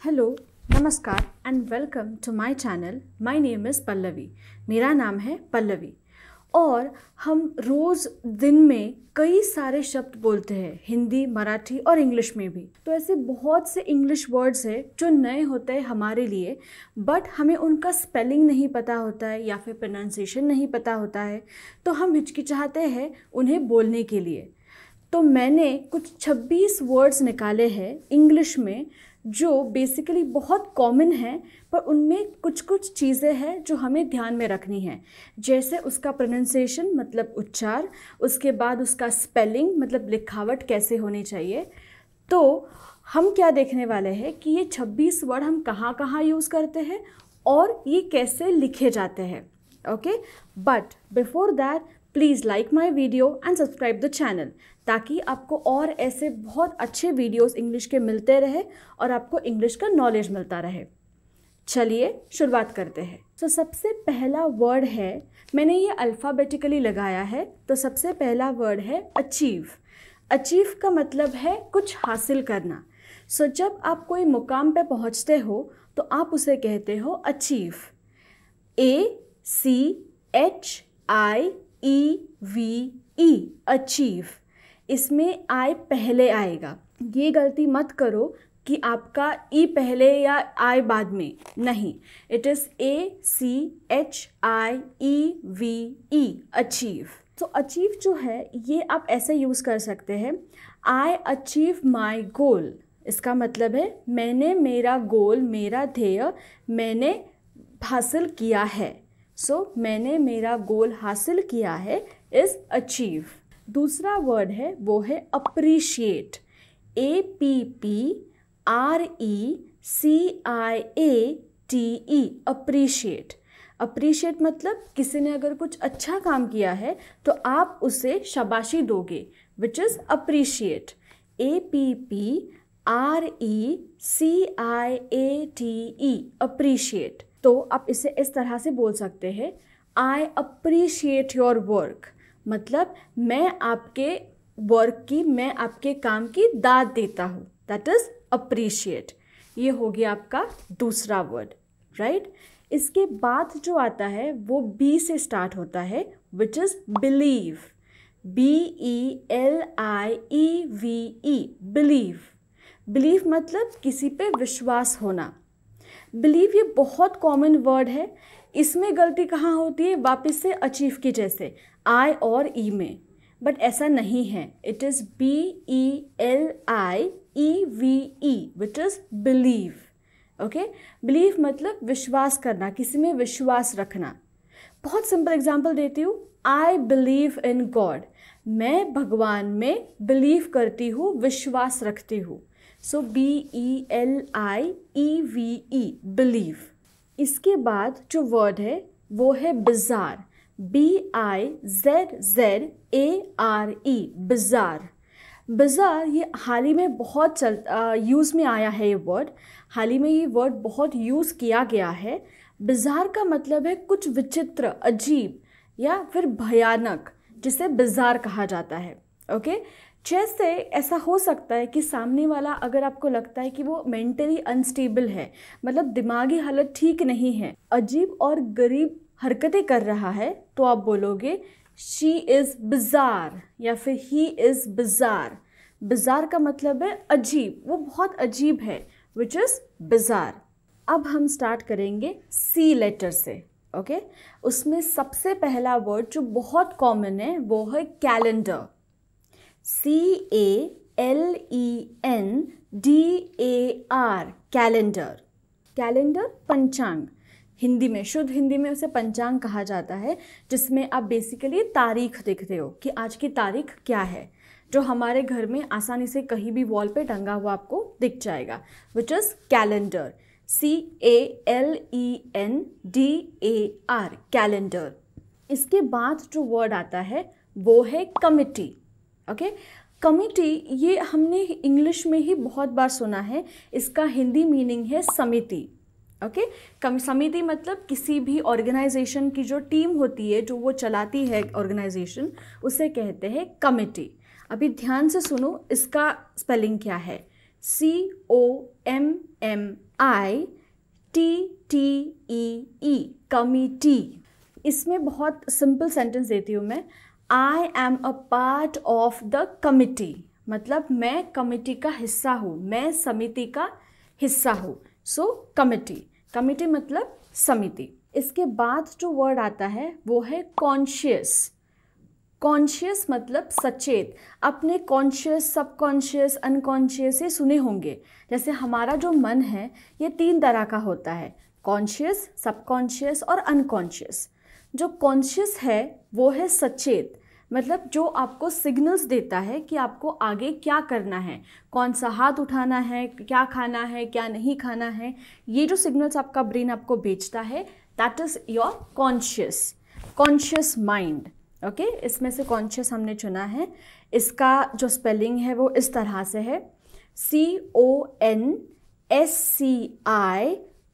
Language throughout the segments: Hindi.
हेलो, नमस्कार and welcome to my channel. My name is Pallavi. मेरा नाम है पल्लवी और हम रोज़ दिन में कई सारे शब्द बोलते हैं, हिंदी, मराठी और इंग्लिश में भी। तो ऐसे बहुत से इंग्लिश वर्ड्स हैं जो नए होते हैं हमारे लिए, बट हमें उनका स्पेलिंग नहीं पता होता है या फिर प्रोनाउंसिएशन नहीं पता होता है, तो हम हिचकिचाते हैं उन्हें बोलने के लिए। तो मैंने कुछ 26 वर्ड्स निकाले हैं इंग्लिश में जो बेसिकली बहुत कॉमन हैं, पर उनमें कुछ कुछ चीज़ें हैं जो हमें ध्यान में रखनी है, जैसे उसका प्रोनाउंसिएशन मतलब उच्चार, उसके बाद उसका स्पेलिंग मतलब लिखावट कैसे होनी चाहिए। तो हम क्या देखने वाले हैं कि ये 26 वर्ड हम कहाँ कहाँ यूज़ करते हैं और ये कैसे लिखे जाते हैं। Okay, but before that please like my video and subscribe the channel, ताकि आपको और ऐसे बहुत अच्छे वीडियोस इंग्लिश के मिलते रहे और आपको इंग्लिश का नॉलेज मिलता रहे। चलिए शुरुआत करते हैं। तो सबसे पहला वर्ड है, मैंने ये अल्फ़ाबेटिकली लगाया है, तो सबसे पहला वर्ड है अचीव। अचीव का मतलब है कुछ हासिल करना। सो जब आप कोई मुकाम पे पहुंचते हो तो आप उसे कहते हो अचीव। ACHIEVE, achieve. इसमें आई पहले आएगा। ये गलती मत करो कि आपका ई पहले या आई बाद में, नहीं। It is ACHIEVE, achieve. तो अचीव जो है ये आप ऐसे यूज़ कर सकते हैं, आई अचीव माई गोल। इसका मतलब है मैंने मेरा गोल, मेरा ध्येय मैंने हासिल किया है। सो मैंने मेरा गोल हासिल किया है इज़ अचीव। दूसरा वर्ड है वो है अप्रिशिएट। APPRECIATE, appreciate. अप्रिशिएट मतलब किसी ने अगर कुछ अच्छा काम किया है तो आप उसे शाबाशी दोगे, which is appreciate. APPRECIATE, appreciate. तो आप इसे इस तरह से बोल सकते हैं, आई अप्रिशिएट योर वर्क, मतलब मैं आपके वर्क की, मैं आपके काम की दाद देता हूँ। That is appreciate. ये हो गया आपका दूसरा वर्ड, राइट। इसके बाद जो आता है वो बी से स्टार्ट होता है, which is believe. BELIEVE, believe. Believe मतलब किसी पे विश्वास होना। बिलीव ये बहुत कॉमन वर्ड है। इसमें गलती कहाँ होती है, वापस से अचीव की जैसे आई और ई में, बट ऐसा नहीं है। It is BELIEVE, which is believe. Okay, believe मतलब विश्वास करना, किसी में विश्वास रखना। बहुत सिंपल एग्जांपल देती हूँ, आई बिलीव इन गॉड, मैं भगवान में बिलीव करती हूँ, विश्वास रखती हूँ। सो BELIEVE, बिलीव। इसके बाद जो वर्ड है वो है बिज़ार। BIZZARE, बिज़ार। बिज़ार ये हाल ही में बहुत यूज़ में आया है। ये वर्ड हाल ही में ये वर्ड बहुत यूज़ किया गया है। बिज़ार का मतलब है कुछ विचित्र, अजीब या फिर भयानक, जिसे बिज़ार कहा जाता है। ओके, जैसे ऐसा हो सकता है कि सामने वाला, अगर आपको लगता है कि वो मेंटली अनस्टेबल है, मतलब दिमागी हालत ठीक नहीं है, अजीब और गरीब हरकतें कर रहा है, तो आप बोलोगे शी इज़ बिज़ार या फिर ही इज़ बिज़ार। बिज़ार का मतलब है अजीब, वो बहुत अजीब है, विच इज़ बिज़ार। अब हम स्टार्ट करेंगे सी लेटर से। ओके, उसमें सबसे पहला वर्ड जो बहुत कॉमन है वो है कैलेंडर। CALENDAR, calendar. कैलेंडर पंचांग, हिंदी में, शुद्ध हिंदी में उसे पंचांग कहा जाता है, जिसमें आप बेसिकली तारीख देखते हो कि आज की तारीख क्या है, जो हमारे घर में आसानी से कहीं भी वॉल पे टंगा हुआ आपको दिख जाएगा, which is calendar. CALENDAR, calendar. इसके बाद जो वर्ड आता है वो है कमिटी। ओके, कमिटी ये हमने इंग्लिश में ही बहुत बार सुना है। इसका हिंदी मीनिंग है समिति। ओके, समिति मतलब किसी भी ऑर्गेनाइजेशन की जो टीम होती है, जो वो चलाती है ऑर्गेनाइजेशन, उसे कहते हैं कमिटी। अभी ध्यान से सुनो, इसका स्पेलिंग क्या है। COMMITTEE, committee. इसमें बहुत सिंपल सेंटेंस देती हूँ मैं, I am a part of the committee, मतलब मैं कमिटी का हिस्सा हूँ, मैं समिति का हिस्सा हूँ। सो कमिटी, कमिटी मतलब समिति। इसके बाद जो वर्ड आता है वो है कॉन्शियस। कॉन्शियस मतलब सचेत। अपने कॉन्शियस, सबकॉन्शियस, अनकॉन्शियस ये सुने होंगे। जैसे हमारा जो मन है ये 3 तरह का होता है, कॉन्शियस, सबकॉन्शियस और अनकॉन्शियस। जो कॉन्शियस है वो है सचेत, मतलब जो आपको सिग्नल्स देता है कि आपको आगे क्या करना है, कौन सा हाथ उठाना है, क्या खाना है, क्या नहीं खाना है। ये जो सिग्नल्स आपका ब्रेन आपको भेजता है, that is your conscious mind. Okay, इसमें से कॉन्शियस हमने चुना है। इसका जो स्पेलिंग है वो इस तरह से है,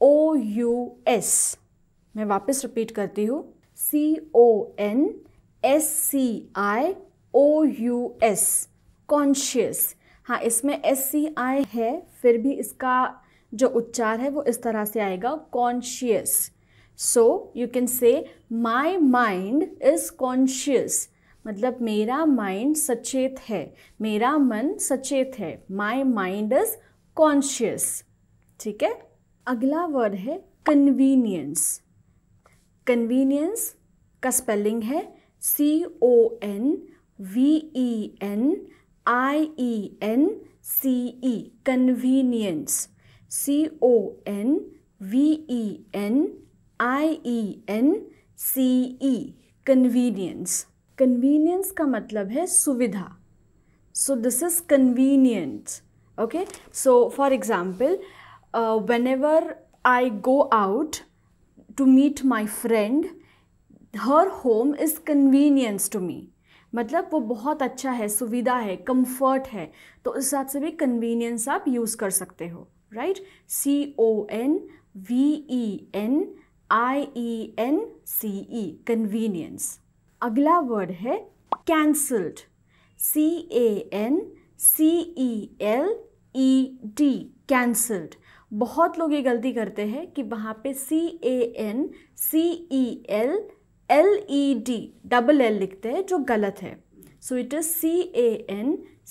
CONSCIOUS। मैं वापस रिपीट करती हूँ, CONSCIOUS, कॉन्शियस। हाँ, इसमें SCI है, फिर भी इसका जो उच्चार है वो इस तरह से आएगा, conscious. So you can say my mind is conscious, मतलब मेरा माइंड सचेत है, मेरा मन सचेत है। My mind is conscious. ठीक है, अगला वर्ड है कन्वीनियंस। कन्वीनियंस का स्पेलिंग है CONVENIENCE, convenience. CONVENIENCE, convenience. Convenience का मतलब है सुविधा। So this is convenient. Okay, so for example, whenever I go out to meet my friend, her home is convenience to me, मतलब वो बहुत अच्छा है, सुविधा है, कंफर्ट है। तो उस हिसाब से भी कन्वीनियंस आप यूज़ कर सकते हो, राइट। CONVENIENCE, convenience. अगला वर्ड है कैंसल्ड। CANCELED, cancelled. बहुत लोग ये गलती करते हैं कि वहाँ पे CANCELLED डबल L लिखते हैं, जो गलत है। So it is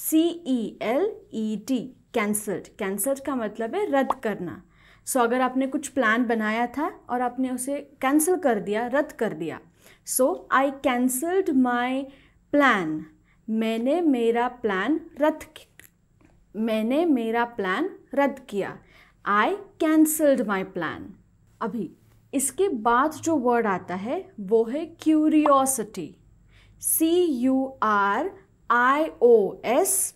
CANCELED, cancelled. Cancelled का मतलब है रद्द करना। सो अगर आपने कुछ प्लान बनाया था और आपने उसे कैंसिल कर दिया, रद्द कर दिया, सो आई कैंसल्ड माई प्लान, मैंने मेरा प्लान रद्द किया। आई कैंसल्ड माई प्लान। अभी इसके बाद जो वर्ड आता है वो है curiosity. CURIOSITY,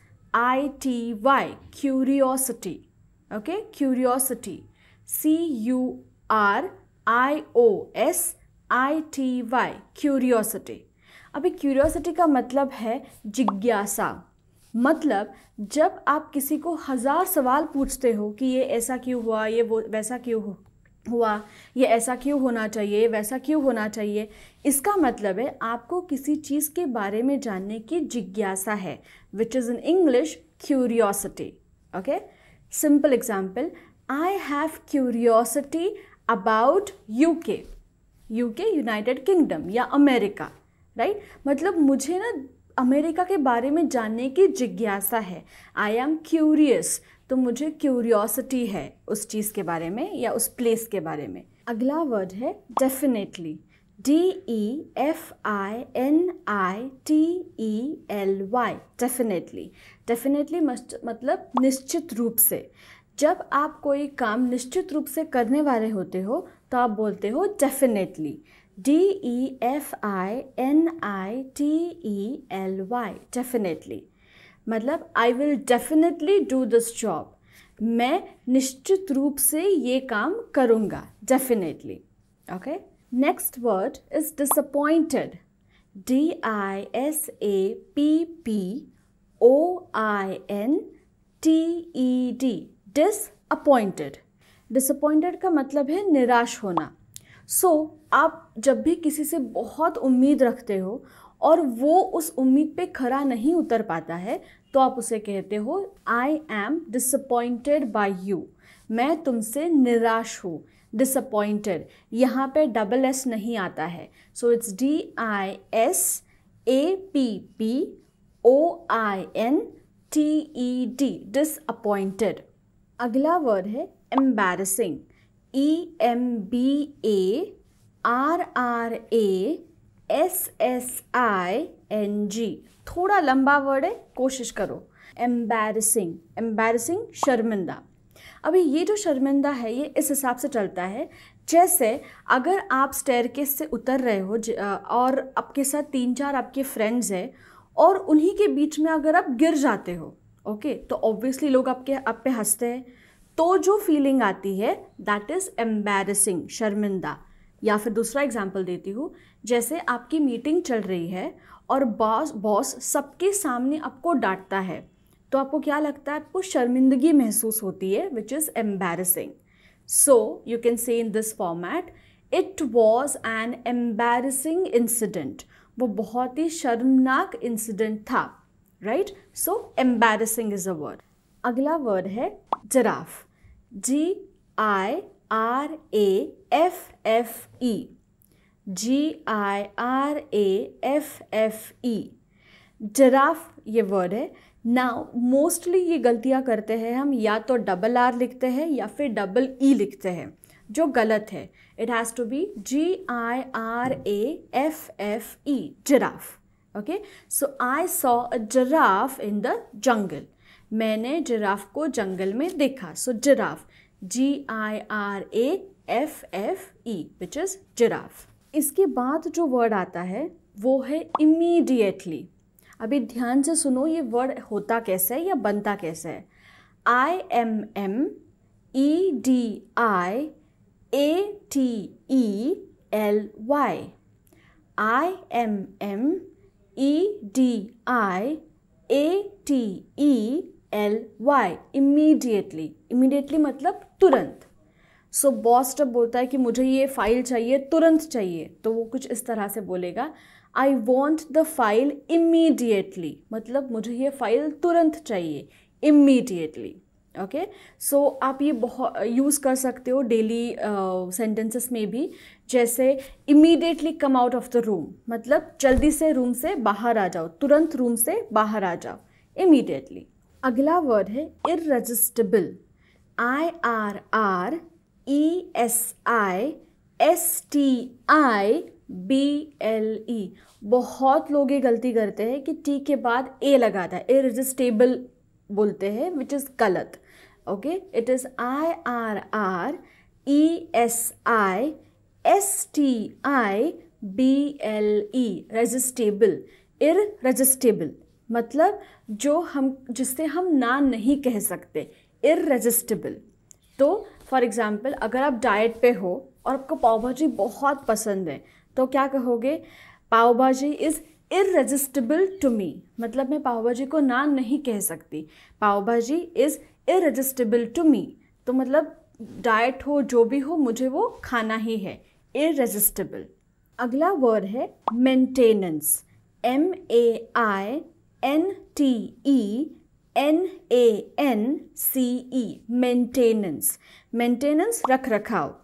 curiosity. Okay, curiosity, CURIOSITY, curiosity. अभी क्यूरियोसिटी का मतलब है जिज्ञासा। मतलब जब आप किसी को 1000 सवाल पूछते हो कि ये ऐसा क्यों हुआ, ये वो वैसा क्यों हुआ, ये ऐसा क्यों होना चाहिए, वैसा क्यों होना चाहिए, इसका मतलब है आपको किसी चीज़ के बारे में जानने की जिज्ञासा है, which is in English curiosity. Okay, simple example, I have curiosity about UK, United kingdom या अमेरिका, राइट। मतलब मुझे ना अमेरिका के बारे में जानने की जिज्ञासा है, आई एम क्यूरियस, तो मुझे क्यूरियोसिटी है उस चीज़ के बारे में या उस प्लेस के बारे में। अगला वर्ड है डेफिनेटली। DEFINITELY, definitely. डेफिनेटली मतलब निश्चित रूप से। जब आप कोई काम निश्चित रूप से करने वाले होते हो तो आप बोलते हो डेफिनेटली। DEFINITELY, definitely. मतलब I will definitely do this job, मैं निश्चित रूप से ये काम करूँगा, definitely. Okay, next word is disappointed. DISAPPOINTED, disappointed. Disappointed का मतलब है निराश होना। आप जब भी किसी से बहुत उम्मीद रखते हो और वो उस उम्मीद पे खरा नहीं उतर पाता है, तो आप उसे कहते हो I am disappointed by you, मैं तुमसे निराश हूँ। डिसअपॉइंटेड, यहाँ पे डबल एस नहीं आता है, सो इट्स DISAPPOINTED, डिसअपॉइंटेड। अगला वर्ड है एम्बैरसिंग, EMBARRASSING। थोड़ा लंबा वर्ड है, कोशिश करो। एम्बैरसिंग, एम्बैरसिंग शर्मिंदा। अभी ये जो शर्मिंदा है ये इस हिसाब से चलता है जैसे अगर आप स्टेयरकेस से उतर रहे हो और आपके साथ 3-4 आपके फ्रेंड्स हैं और उन्हीं के बीच में अगर आप गिर जाते हो, ओके, तो ऑब्वियसली लोग आप पे हंसते हैं, तो जो फीलिंग आती है दैट इज़ एम्बैरसिंग, शर्मिंदा। या फिर दूसरा एग्जांपल देती हूँ, जैसे आपकी मीटिंग चल रही है और बॉस सबके सामने आपको डांटता है, तो आपको क्या लगता है? आपको शर्मिंदगी महसूस होती है, which is embarrassing. So you can say in this format, it was an embarrassing incident. वो बहुत ही शर्मनाक इंसिडेंट था, right? So embarrassing is a word. अगला वर्ड है जिराफ, GIRAFFE, GIRAFFE, जिराफ ये वर्ड है। नाउ मोस्टली ये गलतियाँ करते हैं हम, या तो डबल आर लिखते हैं या फिर डबल ई लिखते हैं, जो गलत है। It has to be GIRAFFE, giraffe. Okay, so I saw a giraffe in the jungle, मैंने जिराफ को जंगल में देखा। सो giraffe, GIRAFFE, which is giraffe. इसके बाद जो वर्ड आता है वो है इमीडिएटली। अभी ध्यान से सुनो, ये वर्ड होता कैसे है या बनता कैसे है। IMMEDIATELY, IMMEDIATELY, immediately. इमीडिएटली मतलब तुरंत। सो बॉस जब बोलता है कि मुझे ये फाइल चाहिए, तुरंत चाहिए, तो वो कुछ इस तरह से बोलेगा, I want the file immediately, मतलब मुझे ये फाइल तुरंत चाहिए, इमीडिएटली। ओके, सो आप ये बहुत यूज़ कर सकते हो डेली सेंटेंसेस में भी, जैसे immediately come out of the room, मतलब जल्दी से रूम से बाहर आ जाओ, तुरंत रूम से बाहर आ जाओ, इमीडिएटली। अगला वर्ड है इररेजिस्टिबल, IRRESISTIBLE। बहुत लोग ये गलती करते हैं कि टी के बाद ए लगाता है, इररेजिस्टिबल बोलते हैं, विच इज़ गलत। Okay, it is IRRESISTIBLE, resistible. इररेजिस्टिबल मतलब जिससे हम ना नहीं कह सकते, इररेजिस्टिबल। तो फॉर एग्ज़ाम्पल, अगर आप डाइट पे हो और आपको पाव भाजी बहुत पसंद है, तो क्या कहोगे? पाव भाजी इज़ इररेजिस्टिबल टू मी, मतलब मैं पाव भाजी को ना नहीं कह सकती, पाव भाजी इज़ इररेजिस्टिबल टू मी। तो मतलब डाइट हो, जो भी हो, मुझे वो खाना ही है, इररेजिस्टिबल। अगला वर्ड है मेंटेनेंस, MEANTENANCE, मेंटेनेंस। मेंटेनेंस रख रखाव,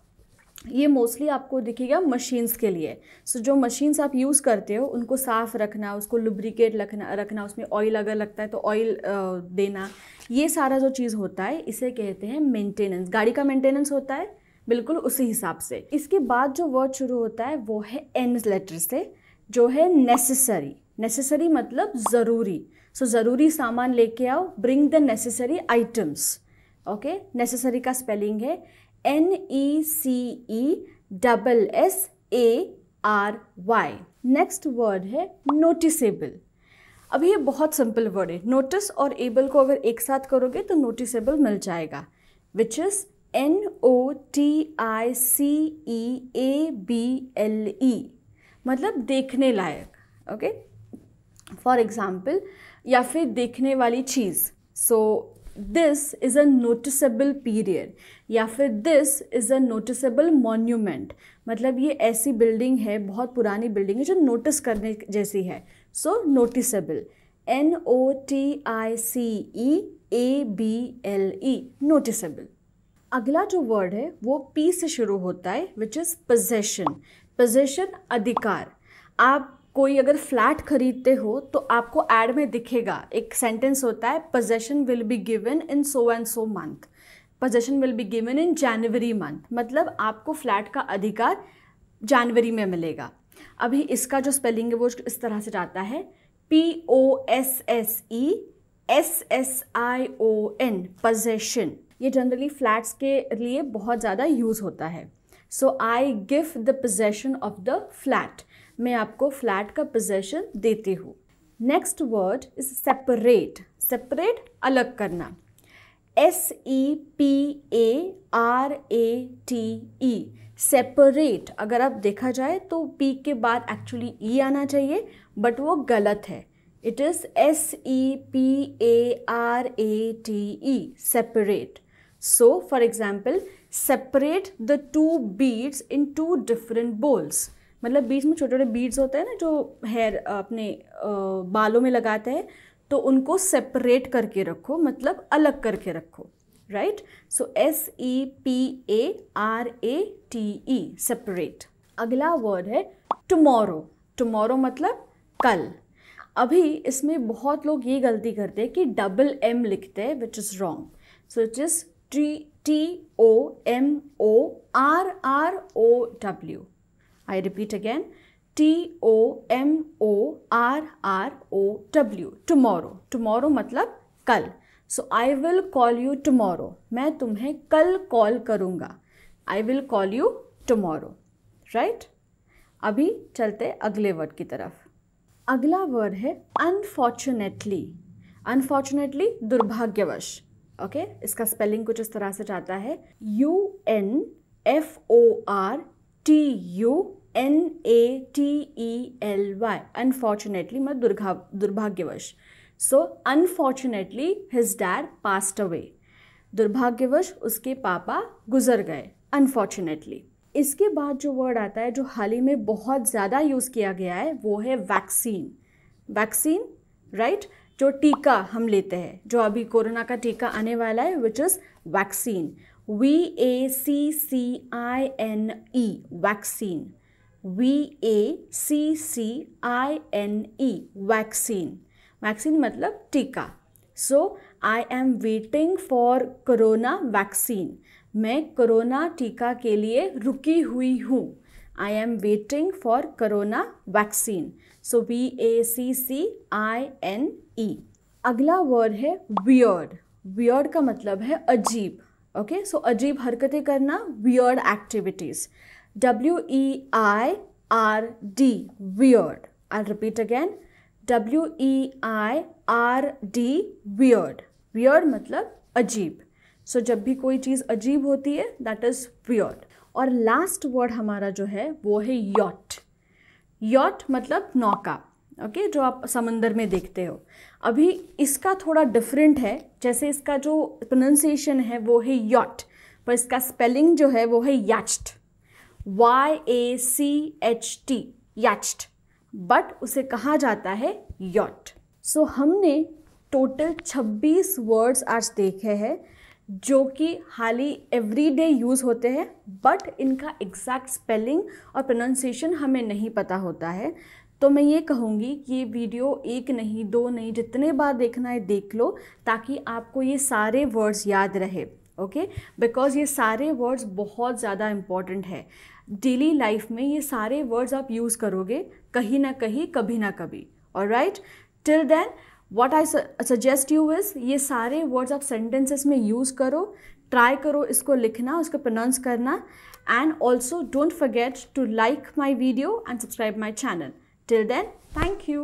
ये मोस्टली आपको दिखेगा मशीन्स के लिए। सो जो मशीन्स आप यूज़ करते हो उनको साफ़ रखना, उसको लुब्रिकेट रखना, उसमें ऑयल अगर लगता है तो ऑयल देना, ये सारा जो चीज़ होता है इसे कहते हैं मेंटेनेंस। गाड़ी का मेंटेनेंस होता है बिल्कुल उसी हिसाब से। इसके बाद जो वर्ड शुरू होता है वो है एन लेटर से, जो है नेसेसरी। नेसेसरी मतलब ज़रूरी। सो ज़रूरी सामान लेके आओ, bring the necessary items. Okay, necessary का स्पेलिंग है NECESSARY। नेक्स्ट वर्ड है नोटिसेबल। अब ये बहुत सिंपल वर्ड है, नोटिस और एबल को अगर एक साथ करोगे तो नोटिसेबल मिल जाएगा, विच इज़ NOTICEABLE, मतलब देखने लायक। ओके, फॉर एग्जाम्पल, या फिर देखने वाली चीज़। So this is a noticeable period, या फिर this is a noticeable monument, मतलब ये ऐसी बिल्डिंग है, बहुत पुरानी बिल्डिंग है जो नोटिस करने जैसी है। सो नोटिसेबल, NOTICEABLE, नोटिसेबल। अगला जो वर्ड है वो P से शुरू होता है, विच इज़ पोजेशन। पोजेशन अधिकार। आप कोई अगर फ्लैट खरीदते हो तो आपको एड में दिखेगा, एक सेंटेंस होता है, possession will be given in so and so month, possession will be given in January month, मतलब आपको फ्लैट का अधिकार जनवरी में मिलेगा। अभी इसका जो स्पेलिंग है वो इस तरह से जाता है, POSSESSION, पोजेशन। ये जनरली फ्लैट्स के लिए बहुत ज़्यादा यूज़ होता है। So I give the possession of the flat, मैं आपको फ्लैट का पोजेशन देती हूँ। Next word is separate. Separate, अलग करना। SEPARATE, separate. अगर आप देखा जाए तो P के बाद एक्चुअली E आना चाहिए, बट वो गलत है। It is SEPARATE, separate. So for example, separate the 2 beads in 2 different bowls, मतलब बीच में छोटे छोटे बीड्स होते हैं ना जो हेयर अपने बालों में लगाते हैं, तो उनको सेपरेट करके रखो, मतलब अलग करके रखो, राइट। सो SEPARATE, सेपरेट। अगला वर्ड है टुमारो। टुमारो मतलब कल। अभी इसमें बहुत लोग ये गलती करते हैं कि डबल M लिखते हैं, which is wrong. So it is TOMORROW। I repeat again, TOMORROW, tomorrow। tomorrow मतलब कल। So I will call you tomorrow, मैं तुम्हें कल कॉल करूँगा। I will call you tomorrow, right? अभी चलते अगले वर्ड की तरफ। अगला वर्ड है unfortunately। unfortunately, दुर्भाग्यवश। ओके, इसका स्पेलिंग कुछ इस तरह से जाता है, UNFORTUNATELY, अनफॉर्चुनेटली मतलब दुर्भाग्यवश। So unfortunately his dad passed away, दुर्भाग्यवश उसके पापा गुजर गए, अनफॉर्चुनेटली। इसके बाद जो वर्ड आता है जो हाल ही में बहुत ज़्यादा यूज़ किया गया है वो है वैक्सीन। वैक्सीन, राइट, जो टीका हम लेते हैं, जो अभी कोरोना का टीका आने वाला है, which is vaccine. VACCINE, vaccine. VACCINE, vaccine. Vaccine मतलब टीका। So I am waiting for corona vaccine, मैं कोरोना टीका के लिए रुकी हुई हूँ। I am waiting for corona vaccine. So VACCINE। अगला वर्ड है वियर्ड। वियर्ड का मतलब है अजीब। ओके, सो अजीब हरकतें करना, weird activities. WEIRD, weird. I repeat again, WEIRD, weird. Weird मतलब अजीब। सो जब भी कोई चीज़ अजीब होती है, दैट इज़ वियर्ड। और लास्ट वर्ड हमारा जो है वो है यॉट। यॉट मतलब नौका, ओके, जो आप समंदर में देखते हो। अभी इसका थोड़ा डिफरेंट है, जैसे इसका जो प्रोनाउंसिएशन है वो है यॉट, पर इसका स्पेलिंग जो है वो है याच्ट, YACHT, याच्ट, बट उसे कहा जाता है यॉट। सो हमने टोटल 26 वर्ड्स आज देखे हैं जो कि हाल ही एवरीडे यूज़ होते हैं, बट इनका एग्जैक्ट स्पेलिंग और प्रोनाउंसिएशन हमें नहीं पता होता है। तो मैं ये कहूँगी कि ये वीडियो 1 नहीं 2 नहीं, जितने बार देखना है देख लो, ताकि आपको ये सारे वर्ड्स याद रहे। ओके, बिकॉज ये सारे वर्ड्स बहुत ज़्यादा इम्पॉर्टेंट है। डेली लाइफ में ये सारे वर्ड्स आप यूज़ करोगे कहीं ना कहीं, कभी ना कभी। Alright, till then what I suggest you is, ये सारे वर्ड्स आप सेंटेंसेस में यूज़ करो, ट्राई करो इसको लिखना, उसको प्रोनाउंस करना, and also don't forget to like my video and subscribe my channel. Till then, thank you.